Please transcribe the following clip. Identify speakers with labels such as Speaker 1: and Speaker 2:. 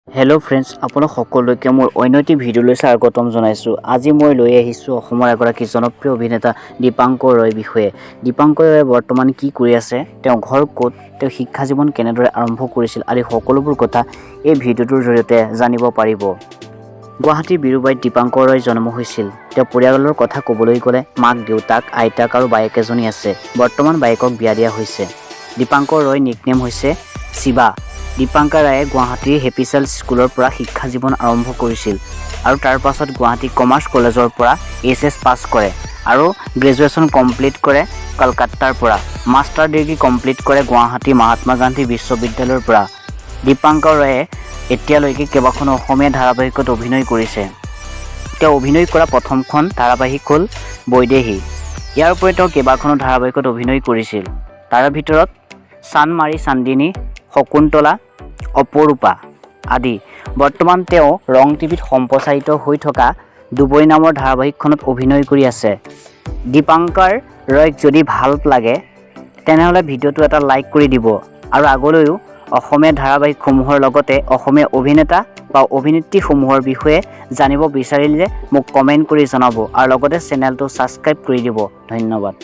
Speaker 1: Hello' friends, আপোনাক সকলোকে মোৰ অন্যটি ভিডিঅ'লৈ স্বাগতম জনাইছোঁ। আজি মই লৈ আহিছোঁ অসমৰ এগৰাকী জনপ্ৰিয় অভিনেতা দীপাংকৰ ৰয়ৰ বিষয়ে। দীপাংকৰ ৰয়ে বৰ্তমান কি কৰি আছে, তেওঁ ঘৰ ক'ত, তেওঁ শিক্ষা জীৱন কেনেদৰে আৰম্ভ কৰিছিল আদি সকলোবোৰ কথা এই ভিডিঅ'টোৰ জৰিয়তে জানিব পাৰিব। গুৱাহাটীৰ বিৰুবাৰীত দীপাংকৰ ৰয়ৰ জন্ম হৈছিল। তেওঁ পৰিয়ালৰ কথা ক'বলৈ গ'লে মাক, দেউতাক, আইতাক আৰু বায়েক এজনী আছে। বৰ্তমান বায়েকক বিয়া দিয়া হৈছে। দীপাংকৰ ৰয়ৰ নিকনেম হৈছে শিৱা। দীপাংকৰ ৰায়ে গুৱাহাটীৰ হেপী চাইল্ড স্কুলৰ পৰা শিক্ষা জীৱন আৰম্ভ কৰিছিল আৰু তাৰ পাছত গুৱাহাটী কমাৰ্চ কলেজৰ পৰা HS পাছ কৰে আৰু গ্ৰেজুৱেশ্যন কমপ্লিট কৰে কলকাতাৰ পৰা। মাষ্টাৰ ডিগ্ৰী কমপ্লিট কৰে গুৱাহাটী মহাত্মা গান্ধী বিশ্ববিদ্যালয়ৰ পৰা। দীপাংকৰ ৰয়ে এতিয়ালৈকে কেইবাখনো অসমীয়া ধাৰাবাহিকত অভিনয় কৰিছে। তেওঁ অভিনয় কৰা প্ৰথমখন ধাৰাবাহিক হ'ল বৈদেহী। ইয়াৰ উপৰি তেওঁ কেইবাখনো ধাৰাবাহিকত অভিনয় কৰিছিল। তাৰে ভিতৰত চানমাৰি চান্দিনী, শকুন্তলা, অপৰূপা আদি। বৰ্তমান তেওঁ ৰং টিভিত সম্প্ৰচাৰিত হৈ থকা দুবৰি নামৰ ধাৰাবাহিকখনত অভিনয় কৰি আছে। দীপাংকৰ ৰয়ক যদি ভাল লাগে তেনেহ'লে ভিডিঅ'টো এটা লাইক কৰি দিব আৰু আগলৈও অসমীয়া ধাৰাবাহিকসমূহৰ লগতে অসমীয়া অভিনেতা বা অভিনেত্ৰীসমূহৰ বিষয়ে জানিব বিচাৰিলে মোক কমেণ্ট কৰি জনাব আৰু লগতে চেনেলটো ছাবস্ক্ৰাইব কৰি দিব। ধন্যবাদ।